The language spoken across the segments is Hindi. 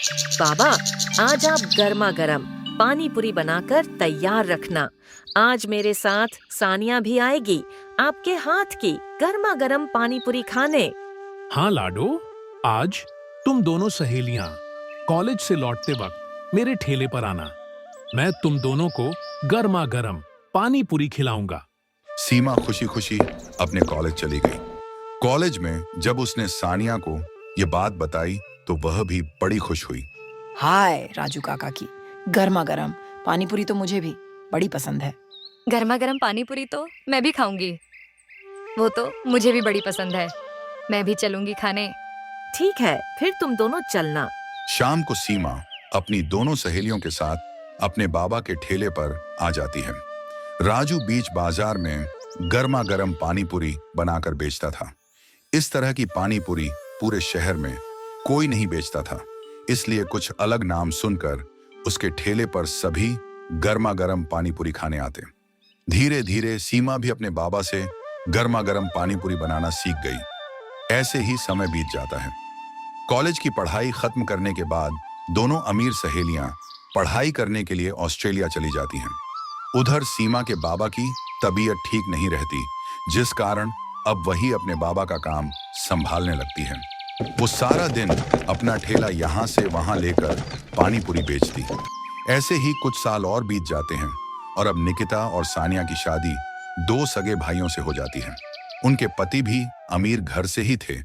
बाबा, आज आप गर्मा गर्म पानी पूरी बनाकर तैयार रखना। आज मेरे साथ सानिया भी आएगी आपके हाथ की गर्मा गर्म पानी पूरी खाने। हाँ लाडो, आज तुम दोनों सहेलियां कॉलेज से लौटते वक्त मेरे ठेले पर आना। मैं तुम दोनों को गर्मा गर्म पानी पूरी खिलाऊंगा। सीमा खुशी खुशी अपने कॉलेज चली गई। कॉलेज में जब उसने सानिया को ये बात बताई तो वह भी बड़ी खुश हुई। हाय राजू काका की गर्मा गर्म पानी पूरी तो मुझे भी बड़ी पसंद है। गर्मा गर्म पानी पूरी तो मैं भी खाऊंगी। वो तो मुझे भी बड़ी पसंद है। मैं भी चलूंगी खाने। ठीक है, फिर तुम दोनों चलना। शाम को सीमा अपनी दोनों सहेलियों के साथ अपने बाबा के ठेले पर आ जाती है। राजू बीच बाजार में गर्मा गर्म पानी पूरी बनाकर बेचता था। इस तरह की पानी पूरी पूरे शहर में कोई नहीं बेचता था, इसलिए कुछ अलग नाम सुनकर उसके ठेले पर सभी गर्मा गर्म पानी पूरी खाने आते। धीरे धीरे सीमा भी अपने बाबा से गर्मा गर्म पानी पूरी बनाना सीख गई। ऐसे ही समय बीत जाता है। कॉलेज की पढ़ाई खत्म करने के बाद दोनों अमीर सहेलियां पढ़ाई करने के लिए ऑस्ट्रेलिया चली जाती हैं। उधर सीमा के बाबा की तबीयत ठीक नहीं रहती, जिस कारण अब वही अपने बाबा का काम संभालने लगती है। वो सारा दिन अपना ठेला यहाँ से वहां लेकर पानी पूरी बेचती। ऐसे ही कुछ साल और बीत जाते हैं और अब निकिता और सानिया की शादी दो सगे भाइयों से हो जाती है। उनके पति भी अमीर घर से ही थे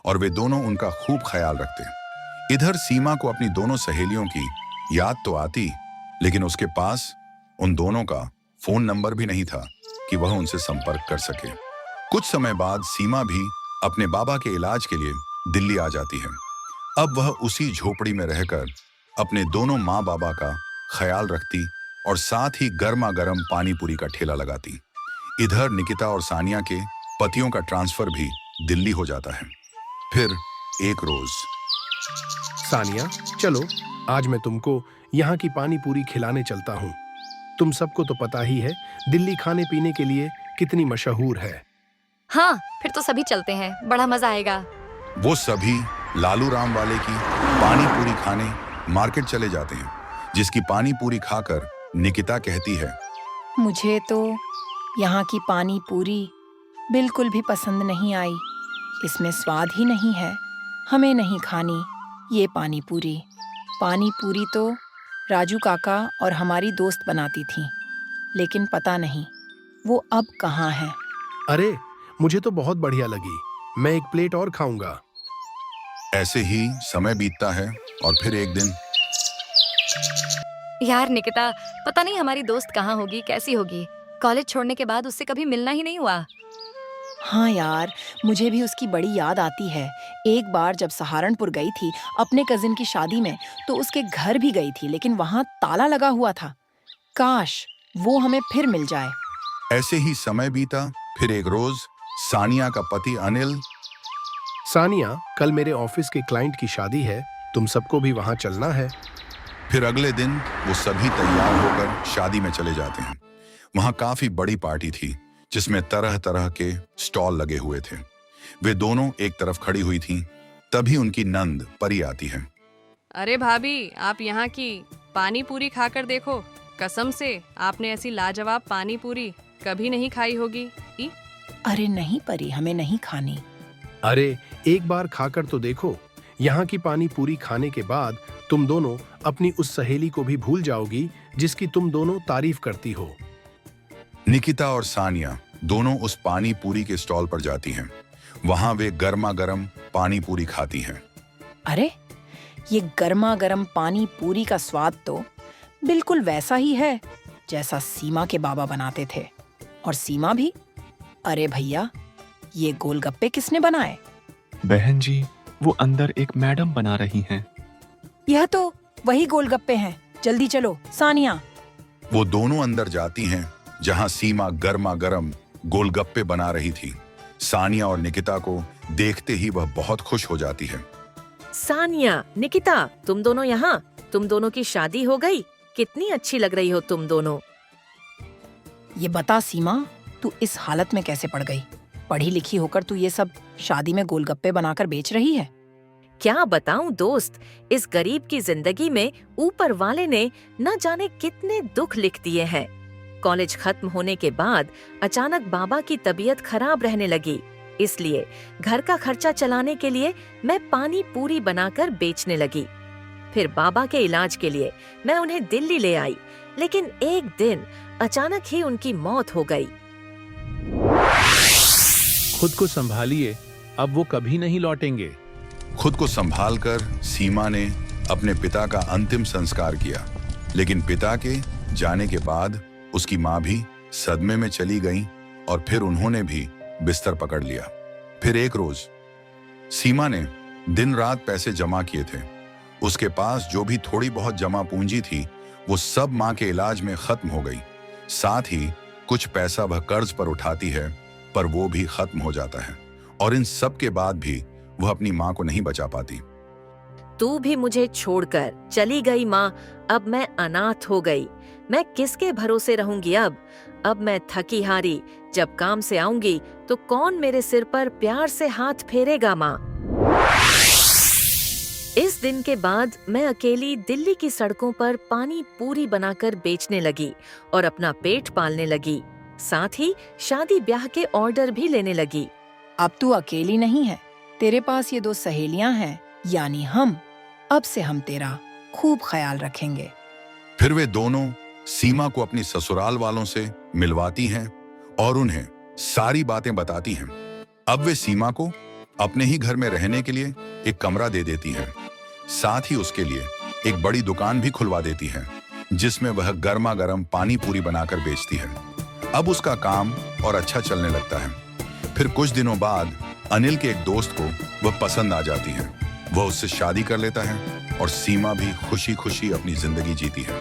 और वे दोनों उनका खूब ख्याल रखते। इधर सीमा को अपनी दोनों सहेलियों की याद तो आती, लेकिन उसके पास उन दोनों का फोन नंबर भी नहीं था कि वह उनसे संपर्क कर सके। कुछ समय बाद सीमा भी अपने बाबा के इलाज के लिए दिल्ली आ जाती है। अब वह उसी झोपड़ी में रहकर अपने दोनों माँ बाबा का ख्याल रखती और साथ ही गर्मा गर्म पानी पूरी का ठेला लगाती। इधर निकिता और सानिया के पतियों का ट्रांसफर भी दिल्ली हो जाता है। फिर एक रोज सानिया, चलो आज मैं तुमको यहाँ की पानी पूरी खिलाने चलता हूँ। तुम सबको तो पता ही है दिल्ली खाने पीने के लिए कितनी मशहूर है। हाँ, फिर तो सभी चलते हैं, बड़ा मजा आएगा। वो सभी लालू राम वाले की पानी पूरी खाने मार्केट चले जाते हैं, जिसकी पानी पूरी खाकर निकिता कहती है, मुझे तो यहाँ की पानी पूरी बिल्कुल भी पसंद नहीं आई। इसमें स्वाद ही नहीं है। हमें नहीं खानी ये पानी पूरी। पानी पूरी तो राजू काका और हमारी दोस्त बनाती थी, लेकिन पता नहीं वो अब कहाँ है। अरे, मुझे तो बहुत बढ़िया लगी। मैं एक प्लेट और खाऊंगा। ऐसे ही समय बीतता है और फिर एक दिन यार निकिता, पता नहीं हमारी दोस्त कहाँ होगी, कैसी होगी। कॉलेज छोड़ने के बाद उससे कभी मिलना ही नहीं हुआ। हाँ यार, मुझे भी उसकी बड़ी याद आती है। एक बार जब सहारनपुर गई थी अपने कजिन की शादी में, तो उसके घर भी गई थी, लेकिन वहाँ ताला लगा हुआ था। काश वो हमें फिर मिल जाए। ऐसे ही समय बीता। फिर एक रोज सानिया का पति अनिल, सानिया, कल मेरे ऑफिस के क्लाइंट की शादी है, तुम सबको भी वहां चलना है। फिर अगले दिन वो सभी तैयार होकर शादी में चले जाते हैं। वहां काफी बड़ी पार्टी थी, जिसमें तरह तरह के स्टॉल लगे हुए थे। वे दोनों एक तरफ खड़ी हुई थीं, तभी उनकी नंद परी आती है। अरे भाभी, आप यहाँ की पानी पूरी खाकर देखो। कसम से आपने ऐसी लाजवाब पानी पूरी कभी नहीं खाई होगी। अरे नहीं परी, हमें नहीं खानी। अरे, एक बार खाकर तो देखो। यहाँ की पानी पूरी खाने के बाद तुम दोनों अपनी उस सहेली को भी भूल जाओगी जिसकी तुम दोनों तारीफ करती हो। निकिता और सानिया दोनों उस पानी पूरी के स्टॉल पर जाती हैं। वहां वे गर्मा गर्म पानी पूरी खाती हैं। अरे, ये गर्मा गर्म पानी पूरी का स्वाद तो बिल्कुल वैसा ही है जैसा सीमा के बाबा बनाते थे। और सीमा भी। अरे भैया, ये गोलगप्पे किसने बनाए? बहन जी, वो अंदर एक मैडम बना रही हैं। यह तो वही गोलगप्पे हैं। जल्दी चलो सानिया। वो दोनों अंदर जाती हैं, जहां सीमा गर्मा गर्म गोलगप्पे बना रही थी। सानिया और निकिता को देखते ही वह बहुत खुश हो जाती है। सानिया, निकिता, तुम दोनों यहाँ। तुम दोनों की शादी हो गई। कितनी अच्छी लग रही हो तुम दोनों। ये बता सीमा, तू इस हालत में कैसे पड़ गई? पढ़ी लिखी होकर तू ये सब शादी में गोलगप्पे बनाकर बेच रही है? क्या बताऊं दोस्त, इस गरीब की जिंदगी में ऊपर वाले ने न जाने कितने दुख लिख दिए हैं। कॉलेज खत्म होने के बाद अचानक बाबा की तबीयत खराब रहने लगी, इसलिए घर का खर्चा चलाने के लिए मैं पानी पूरी बनाकर बेचने लगी। फिर बाबा के इलाज के लिए मैं उन्हें दिल्ली ले आई, लेकिन एक दिन अचानक ही उनकी मौत हो गई। खुद को संभालिए, अब वो कभी नहीं लौटेंगे। खुद को संभालकर सीमा ने अपने पिता का अंतिम संस्कार किया, लेकिन पिता के जाने के बाद उसकी माँ भी सदमे में चली गई और फिर उन्होंने भी बिस्तर पकड़ लिया। फिर एक रोज सीमा ने दिन रात पैसे जमा किए थे। उसके पास जो भी थोड़ी बहुत जमा पूंजी थी वो सब माँ के इलाज में खत्म हो गई। साथ ही कुछ पैसा वह कर्ज पर उठाती है, पर वो भी खत्म हो जाता है और इन सब के बाद भी वह अपनी माँ को नहीं बचा पाती। तू भी मुझे छोड़कर चली गई माँ, अब मैं अनाथ हो गई। मैं किसके भरोसे रहूंगी अब मैं थकी हारी जब काम से आऊंगी तो कौन मेरे सिर पर प्यार से हाथ फेरेगा माँ। इस दिन के बाद मैं अकेली दिल्ली की सड़कों पर पानी पूरी बनाकर बेचने लगी और अपना पेट पालने लगी। साथ ही शादी ब्याह के ऑर्डर भी लेने लगी। अब तू अकेली नहीं है, तेरे पास ये 2 सहेलियां हैं, यानी हम। अब से हम तेरा खूब ख्याल रखेंगे। फिर वे दोनों सीमा को अपनी ससुराल वालों से मिलवाती हैं और उन्हें सारी बातें बताती हैं। अब वे सीमा को अपने ही घर में रहने के लिए एक कमरा दे देती हैं। साथ ही उसके लिए एक बड़ी दुकान भी खुलवा देती हैं, जिसमें वह गर्मा गर्म पानी पूरी बनाकर बेचती है। अब उसका काम और अच्छा चलने लगता है। फिर कुछ दिनों बाद अनिल के एक दोस्त को वह पसंद आ जाती है। वह उससे शादी कर लेता है और सीमा भी खुशी खुशी अपनी जिंदगी जीती है।